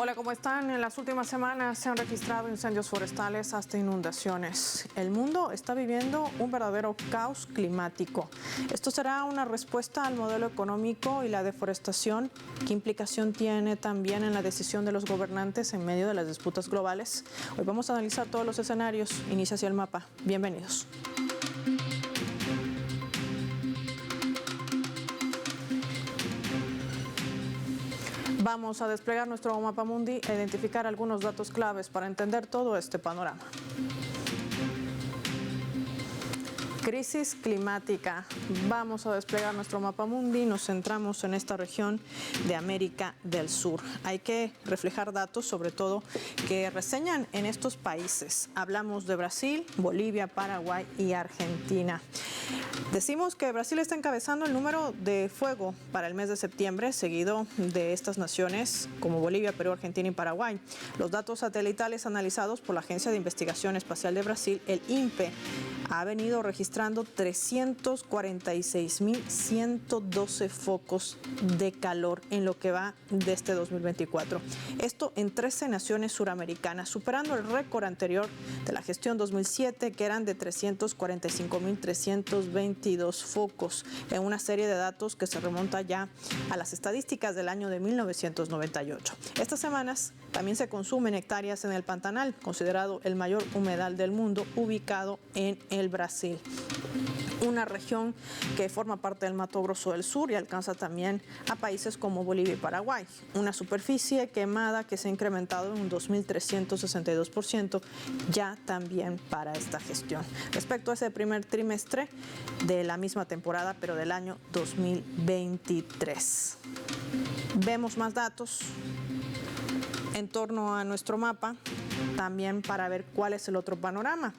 Hola, ¿cómo están? En las últimas semanas se han registrado incendios forestales hasta inundaciones. El mundo está viviendo un verdadero caos climático. Esto será una respuesta al modelo económico y la deforestación. ¿Qué implicación tiene también en la decisión de los gobernantes en medio de las disputas globales? Hoy vamos a analizar todos los escenarios. Inicia así el mapa. Bienvenidos. Vamos a desplegar nuestro mapa mundi e identificar algunos datos claves para entender todo este panorama. Crisis climática. Vamos a desplegar nuestro mapa mundi. Nos centramos en esta región de América del Sur. Hay que reflejar datos, sobre todo, que reseñan en estos países. Hablamos de Brasil, Bolivia, Paraguay y Argentina. Decimos que Brasil está encabezando el número de fuego para el mes de septiembre, seguido de estas naciones como Bolivia, Perú, Argentina y Paraguay. Los datos satelitales analizados por la Agencia de Investigación Espacial de Brasil, el INPE, ha venido registrando 346.112 focos de calor en lo que va de este 2024. Esto en 13 naciones suramericanas, superando el récord anterior de la gestión 2007, que eran de 345.322 focos, en una serie de datos que se remonta ya a las estadísticas del año de 1998. Estas semanas también se consumen hectáreas en el Pantanal, considerado el mayor humedal del mundo, ubicado en el Brasil, una región que forma parte del Mato Grosso del Sur y alcanza también a países como Bolivia y Paraguay. Una superficie quemada que se ha incrementado en un 2.362% ya también para esta gestión. Respecto a ese primer trimestre de la misma temporada, pero del año 2023. Vemos más datos en torno a nuestro mapa, también para ver cuál es el otro panorama.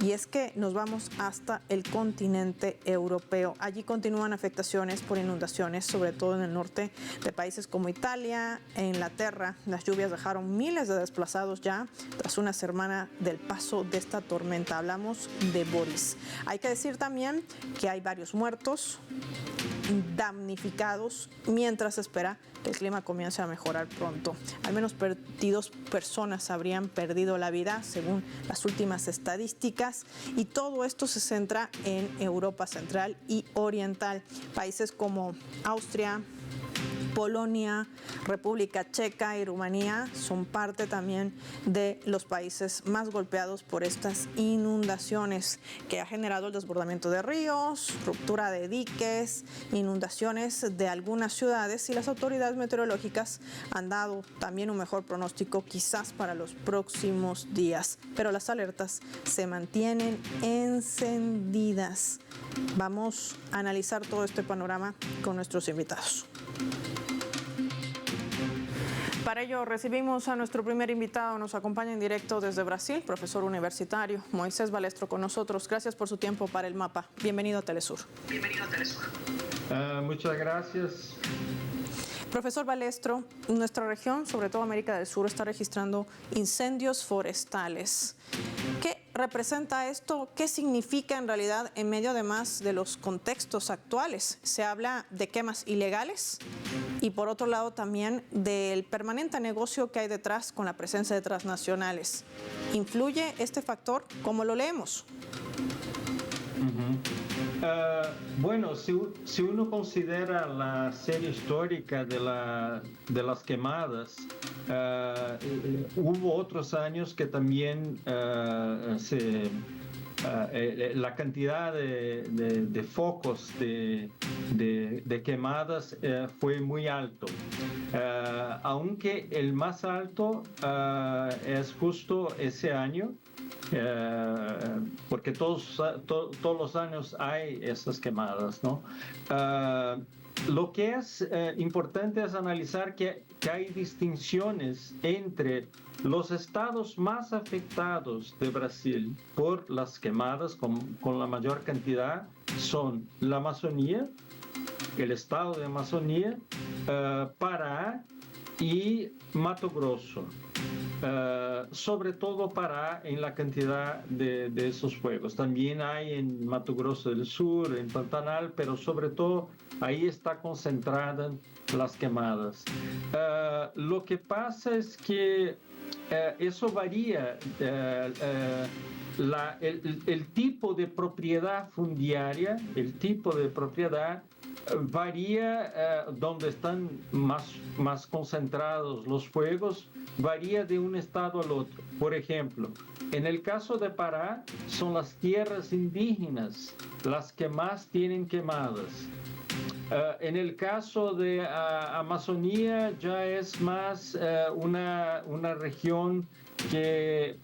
Y es que nos vamos hasta el continente europeo. Allí continúan afectaciones por inundaciones, sobre todo en el norte de países como Italia e Inglaterra. Las lluvias dejaron miles de desplazados ya tras una semana del paso de esta tormenta. Hablamos de Boris. Hay que decir también que hay varios muertos, damnificados, mientras se espera que el clima comience a mejorar pronto. Al menos 22 personas habrían perdido la vida, según las últimas estadísticas, y todo esto se centra en Europa Central y Oriental. Países como Austria, Polonia, República Checa y Rumanía son parte también de los países más golpeados por estas inundaciones que ha generado el desbordamiento de ríos, ruptura de diques, inundaciones de algunas ciudades, y las autoridades meteorológicas han dado también un mejor pronóstico quizás para los próximos días, pero las alertas se mantienen encendidas. Vamos a analizar todo este panorama con nuestros invitados. Para ello recibimos a nuestro primer invitado. Nos acompaña en directo desde Brasil, profesor universitario Moisés Balestro con nosotros. Gracias por su tiempo para el mapa. Bienvenido a Telesur. Bienvenido a Telesur. Muchas gracias. Profesor Balestro, nuestra región, sobre todo América del Sur, está registrando incendios forestales. ¿Qué representa esto? ¿Qué significa en realidad en medio además de los contextos actuales? Se habla de quemas ilegales y por otro lado también del permanente negocio que hay detrás con la presencia de transnacionales. ¿Influye este factor? ¿Cómo lo leemos? Bueno, si uno considera la serie histórica de las quemadas, hubo otros años que también la cantidad de focos de quemadas fue muy alto. Aunque el más alto es justo ese año, porque todos los años hay esas quemadas, ¿no? Lo que es importante es analizar que hay distinciones entre los estados más afectados de Brasil por las quemadas con la mayor cantidad son la Amazonía, el estado de Amazonía, Pará y Mato Grosso. Sobre todo en la cantidad de esos fuegos. También hay en Mato Grosso del Sur, en Pantanal, pero sobre todo ahí está concentradas las quemadas. Lo que pasa es que eso varía. El tipo de propiedad fundiaria, el tipo de propiedad varía donde están más concentrados los fuegos, varía de un estado al otro. Por ejemplo, en el caso de Pará, son las tierras indígenas las que más tienen quemadas. En el caso de Amazonía ya es más una región que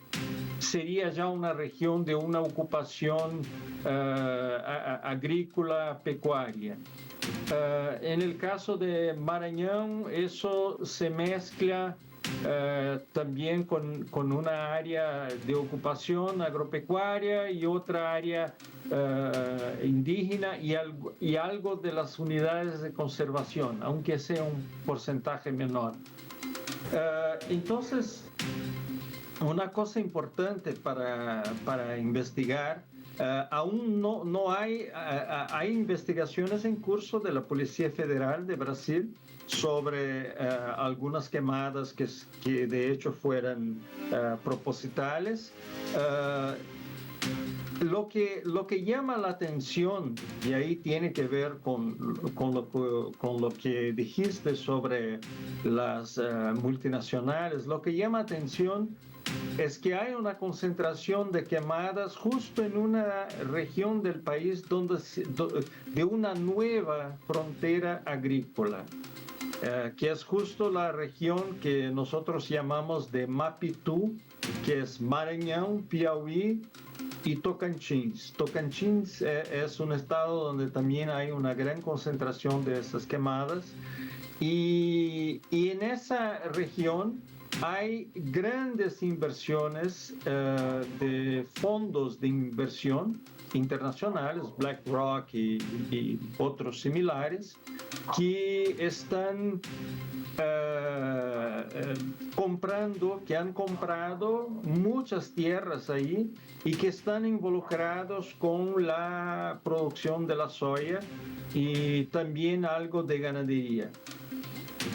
sería ya una región de una ocupación agrícola pecuaria. En el caso de Maranhão, eso se mezcla también con una área de ocupación agropecuaria y otra área indígena y algo de las unidades de conservación, aunque sea un porcentaje menor. Entonces, una cosa importante para investigar, aún no hay investigaciones en curso de la Policía Federal de Brasil sobre algunas quemadas que de hecho fueran propositales. Lo que llama la atención, y ahí tiene que ver con lo que dijiste sobre las multinacionales, lo que llama atención es que hay una concentración de quemadas justo en una región del país de una nueva frontera agrícola, que es justo la región que nosotros llamamos de Mapitu, que es Maranhão, Piauí y Tocantins. Tocantins es un estado donde también hay una gran concentración de esas quemadas, y en esa región hay grandes inversiones de fondos de inversión internacionales, BlackRock y otros similares, que están que han comprado muchas tierras ahí y que están involucrados con la producción de la soya y también algo de ganadería.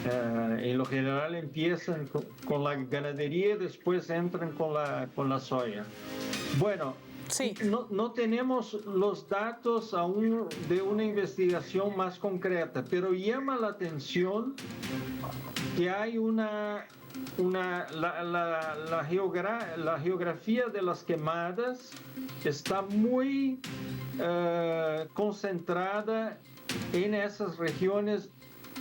En lo general empiezan con la ganadería y después entran con la soya. Bueno, sí. No tenemos los datos aún de una investigación más concreta, pero llama la atención que hay la geografía de las quemadas está muy concentrada en esas regiones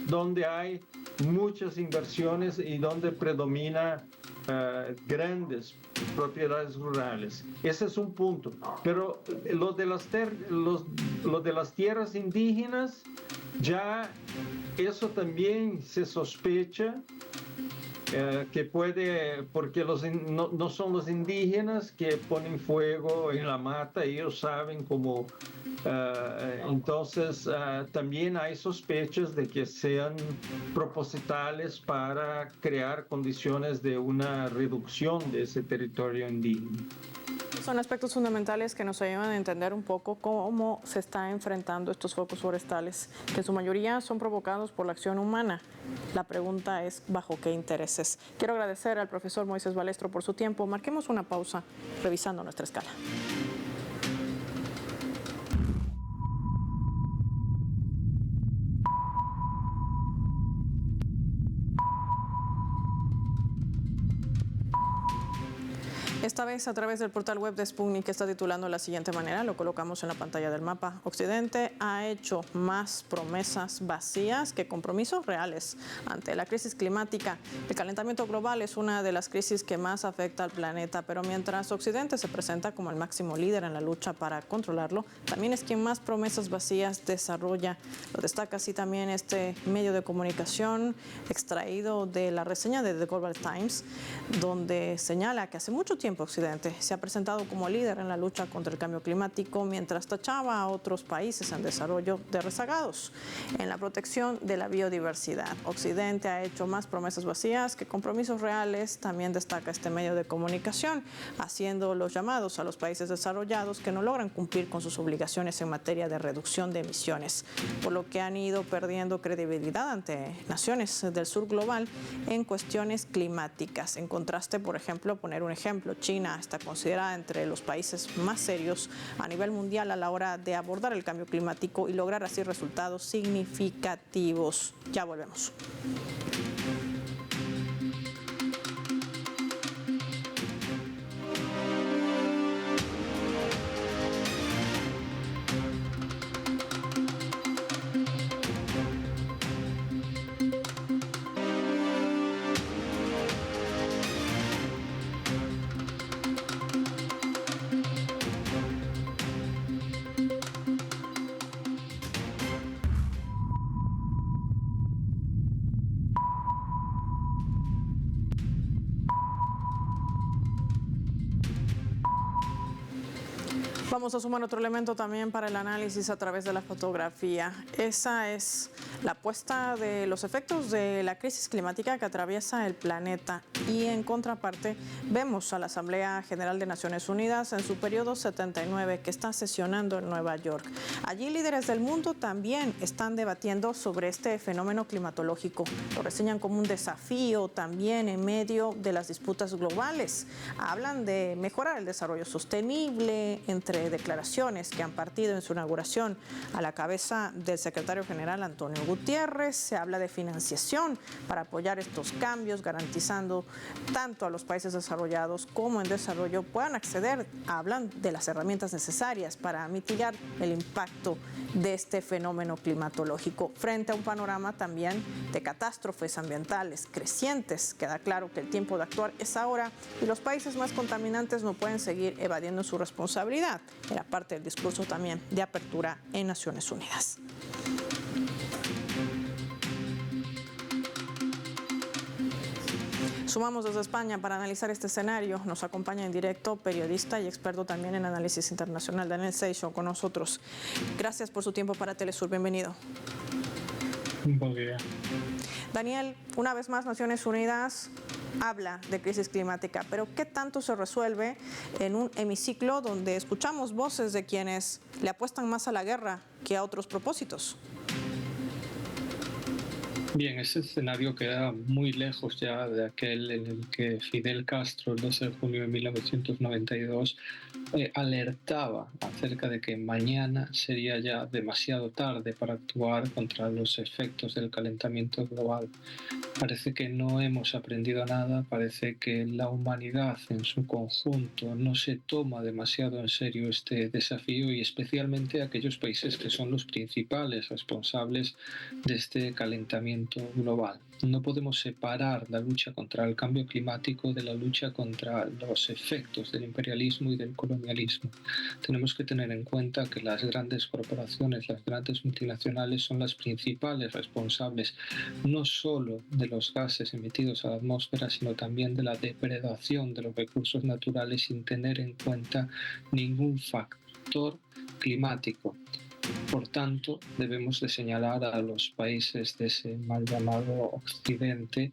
donde hay muchas inversiones y donde predomina grandes propiedades rurales. Ese es un punto. Pero lo de las tierras indígenas, ya eso también se sospecha que puede, porque no son los indígenas que ponen fuego en la mata, ellos saben cómo. Entonces también hay sospechas de que sean propositales para crear condiciones de una reducción de ese territorio indígena. Son aspectos fundamentales que nos ayudan a entender un poco cómo se está enfrentando estos focos forestales, que en su mayoría son provocados por la acción humana. La pregunta es, ¿bajo qué intereses? Quiero agradecer al profesor Moisés Balestro por su tiempo. Marquemos una pausa revisando nuestra escala. Esta vez a través del portal web de Sputnik, que está titulando de la siguiente manera, lo colocamos en la pantalla del mapa. Occidente ha hecho más promesas vacías que compromisos reales ante la crisis climática. El calentamiento global es una de las crisis que más afecta al planeta, pero mientras Occidente se presenta como el máximo líder en la lucha para controlarlo, también es quien más promesas vacías desarrolla. Lo destaca así también este medio de comunicación extraído de la reseña de The Global Times, donde señala que hace mucho tiempo tiempo Occidente se ha presentado como líder en la lucha contra el cambio climático, mientras tachaba a otros países en desarrollo de rezagados en la protección de la biodiversidad. Occidente ha hecho más promesas vacías que compromisos reales, también destaca este medio de comunicación, haciendo los llamados a los países desarrollados que no logran cumplir con sus obligaciones en materia de reducción de emisiones, por lo que han ido perdiendo credibilidad ante naciones del sur global en cuestiones climáticas. En contraste, por ejemplo, poner un ejemplo, China está considerada entre los países más serios a nivel mundial a la hora de abordar el cambio climático y lograr así resultados significativos. Ya volvemos. Vamos a sumar otro elemento también para el análisis a través de la fotografía. Esa es la apuesta de los efectos de la crisis climática que atraviesa el planeta. Y en contraparte, vemos a la Asamblea General de Naciones Unidas en su periodo 79 que está sesionando en Nueva York. Allí líderes del mundo también están debatiendo sobre este fenómeno climatológico. Lo reseñan como un desafío también en medio de las disputas globales. Hablan de mejorar el desarrollo sostenible, entre declaraciones que han partido en su inauguración a la cabeza del secretario general Antonio Gutiérrez. Se habla de financiación para apoyar estos cambios, garantizando tanto a los países desarrollados como en desarrollo puedan acceder, hablan de las herramientas necesarias para mitigar el impacto de este fenómeno climatológico. Frente a un panorama también de catástrofes ambientales crecientes, queda claro que el tiempo de actuar es ahora y los países más contaminantes no pueden seguir evadiendo su responsabilidad. Era parte del discurso también de apertura en Naciones Unidas. Sumamos desde España para analizar este escenario. Nos acompaña en directo periodista y experto también en análisis internacional, Daniel Seixo, con nosotros. Gracias por su tiempo para Telesur. Bienvenido. Buen día. Daniel, una vez más Naciones Unidas habla de crisis climática, pero ¿qué tanto se resuelve en un hemiciclo donde escuchamos voces de quienes le apuestan más a la guerra que a otros propósitos? Bien, ese escenario queda muy lejos ya de aquel en el que Fidel Castro, el 12 de junio de 1992, alertaba acerca de que mañana sería ya demasiado tarde para actuar contra los efectos del calentamiento global. Parece que no hemos aprendido nada, parece que la humanidad en su conjunto no se toma demasiado en serio este desafío y especialmente aquellos países que son los principales responsables de este calentamiento global. No podemos separar la lucha contra el cambio climático de la lucha contra los efectos del imperialismo y del colonialismo. Tenemos que tener en cuenta que las grandes corporaciones, las grandes multinacionales son las principales responsables no solo de los gases emitidos a la atmósfera, sino también de la depredación de los recursos naturales sin tener en cuenta ningún factor climático. Por tanto, debemos de señalar a los países de ese mal llamado Occidente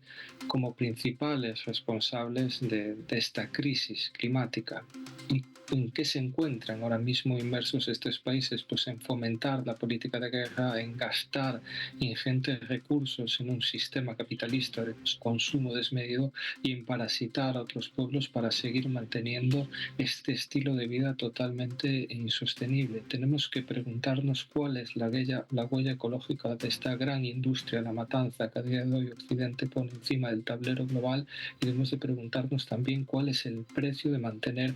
como principales responsables de esta crisis climática. ¿Y en qué se encuentran ahora mismo inmersos estos países? Pues en fomentar la política de guerra, en gastar ingentes recursos en un sistema capitalista de consumo desmedido y en parasitar a otros pueblos para seguir manteniendo este estilo de vida totalmente insostenible. Tenemos que preguntarnos cuál es la huella ecológica de esta gran industria, la matanza que a día de hoy Occidente pone encima del tablero global, y debemos de preguntarnos también cuál es el precio de mantener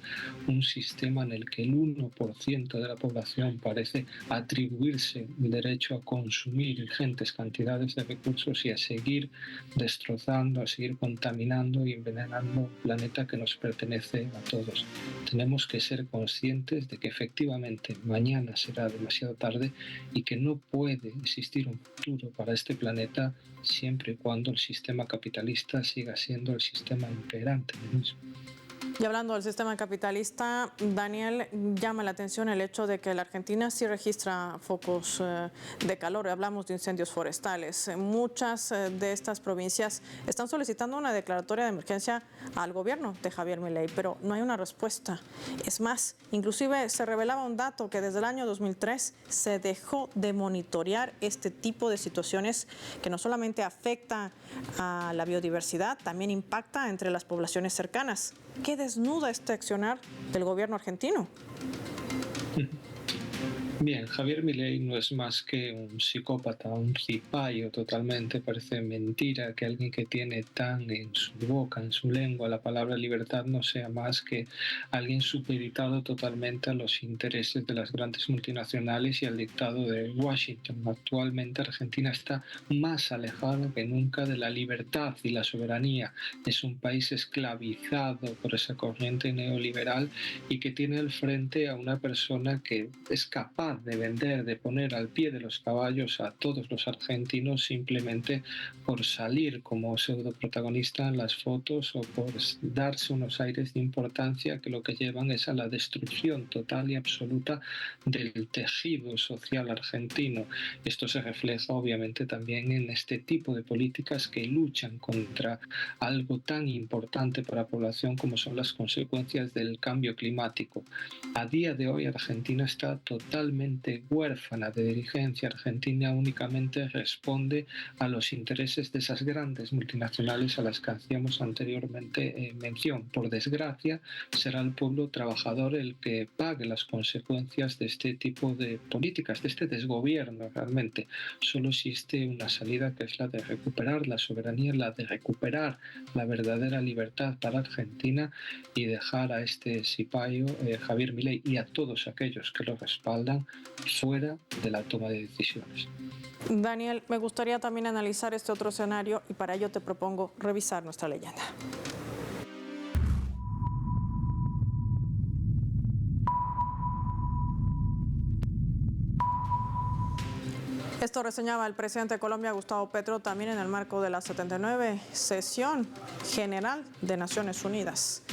un sistema en el que el 1% de la población parece atribuirse el derecho a consumir ingentes cantidades de recursos y a seguir destrozando, a seguir contaminando y envenenando un planeta que nos pertenece a todos. Tenemos que ser conscientes de que efectivamente mañana será demasiado tarde y que no puede existir un futuro para este planeta siempre y cuando el sistema capitalista siga siendo el sistema imperante del mismo. Y hablando del sistema capitalista, Daniel, llama la atención el hecho de que la Argentina sí registra focos de calor. Hablamos de incendios forestales. Muchas de estas provincias están solicitando una declaratoria de emergencia al gobierno de Javier Milei, pero no hay una respuesta. Es más, inclusive se revelaba un dato que desde el año 2003 se dejó de monitorear este tipo de situaciones que no solamente afecta a la biodiversidad, también impacta entre las poblaciones cercanas. ¿Qué desnuda este accionar del gobierno argentino? Bien, Javier Milei no es más que un psicópata, un cipayo totalmente. Parece mentira que alguien que tiene tan en su boca, en su lengua, la palabra libertad no sea más que alguien supeditado totalmente a los intereses de las grandes multinacionales y al dictado de Washington. Actualmente Argentina está más alejada que nunca de la libertad y la soberanía. Es un país esclavizado por esa corriente neoliberal y que tiene al frente a una persona que es capaz de vender, de poner al pie de los caballos a todos los argentinos simplemente por salir como pseudo protagonista en las fotos o por darse unos aires de importancia que lo que llevan es a la destrucción total y absoluta del tejido social argentino. Esto se refleja obviamente también en este tipo de políticas que luchan contra algo tan importante para la población como son las consecuencias del cambio climático. A día de hoy Argentina está totalmente huérfana de dirigencia. Argentina únicamente responde a los intereses de esas grandes multinacionales a las que hacíamos anteriormente mención. Por desgracia, será el pueblo trabajador el que pague las consecuencias de este tipo de políticas, de este desgobierno realmente. Solo existe una salida que es la de recuperar la soberanía, la de recuperar la verdadera libertad para Argentina y dejar a este cipayo Javier Milei y a todos aquellos que lo respaldan fuera de la toma de decisiones. Daniel, me gustaría también analizar este otro escenario y para ello te propongo revisar nuestra leyenda. Esto reseñaba el presidente de Colombia, Gustavo Petro, también en el marco de la 79 sesión general de Naciones Unidas.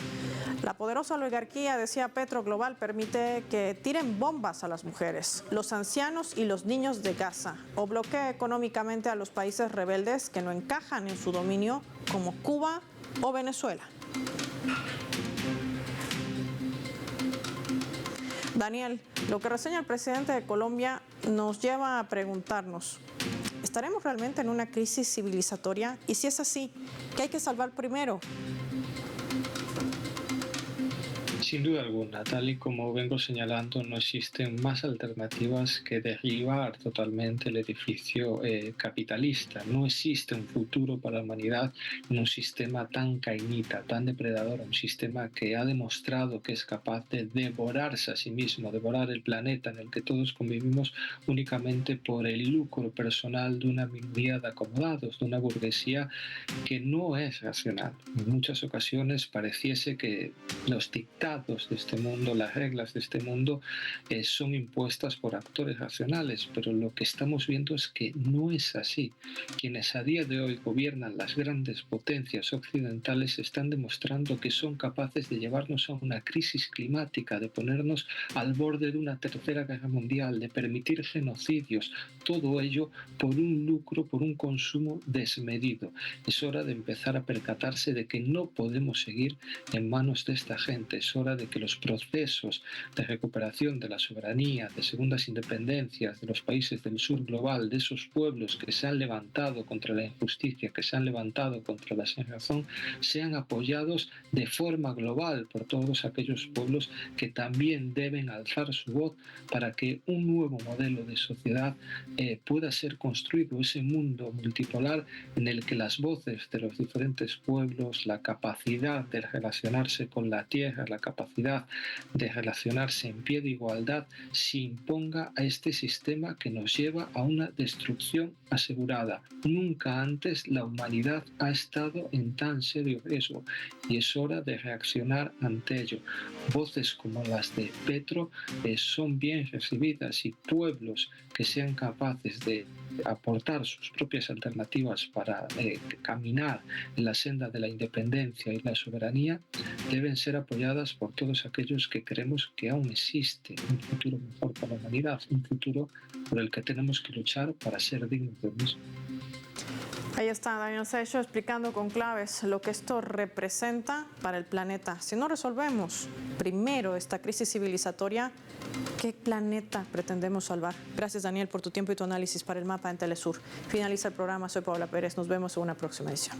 La poderosa oligarquía, decía Petro, global permite que tiren bombas a las mujeres, los ancianos y los niños de Gaza, o bloquee económicamente a los países rebeldes que no encajan en su dominio, como Cuba o Venezuela. Daniel, lo que reseña el presidente de Colombia nos lleva a preguntarnos, ¿estaremos realmente en una crisis civilizatoria? Y si es así, ¿qué hay que salvar primero? Sin duda alguna, tal y como vengo señalando, no existen más alternativas que derribar totalmente el edificio capitalista. No existe un futuro para la humanidad en un sistema tan cainita, tan depredador, un sistema que ha demostrado que es capaz de devorarse a sí mismo, devorar el planeta en el que todos convivimos únicamente por el lucro personal de una minoría de acomodados, de una burguesía que no es racional. En muchas ocasiones pareciese que los dictados de este mundo, las reglas de este mundo son impuestas por actores racionales, pero lo que estamos viendo es que no es así. Quienes a día de hoy gobiernan las grandes potencias occidentales están demostrando que son capaces de llevarnos a una crisis climática, de ponernos al borde de una tercera guerra mundial, de permitir genocidios, todo ello por un lucro, por un consumo desmedido. Es hora de empezar a percatarse de que no podemos seguir en manos de esta gente. Es hora de que los procesos de recuperación de la soberanía, de segundas independencias de los países del sur global, de esos pueblos que se han levantado contra la injusticia, que se han levantado contra la sinrazón, sean apoyados de forma global por todos aquellos pueblos que también deben alzar su voz para que un nuevo modelo de sociedad pueda ser construido, ese mundo multipolar en el que las voces de los diferentes pueblos, la capacidad de relacionarse con la tierra, la capacidad capacidad de relacionarse en pie de igualdad se imponga a este sistema que nos lleva a una destrucción asegurada. Nunca antes la humanidad ha estado en tan serio riesgo y es hora de reaccionar ante ello. Voces como las de Petro son bien recibidas y pueblos que sean capaces de aportar sus propias alternativas para caminar en la senda de la independencia y la soberanía deben ser apoyadas por todos aquellos que creemos que aún existe un futuro mejor para la humanidad, un futuro por el que tenemos que luchar para ser dignos del mismo. Ahí está Daniel Seixo explicando con claves lo que esto representa para el planeta. Si no resolvemos primero esta crisis civilizatoria, ¿qué planeta pretendemos salvar? Gracias, Daniel, por tu tiempo y tu análisis para el mapa en Telesur. Finaliza el programa. Soy Paola Pérez. Nos vemos en una próxima edición.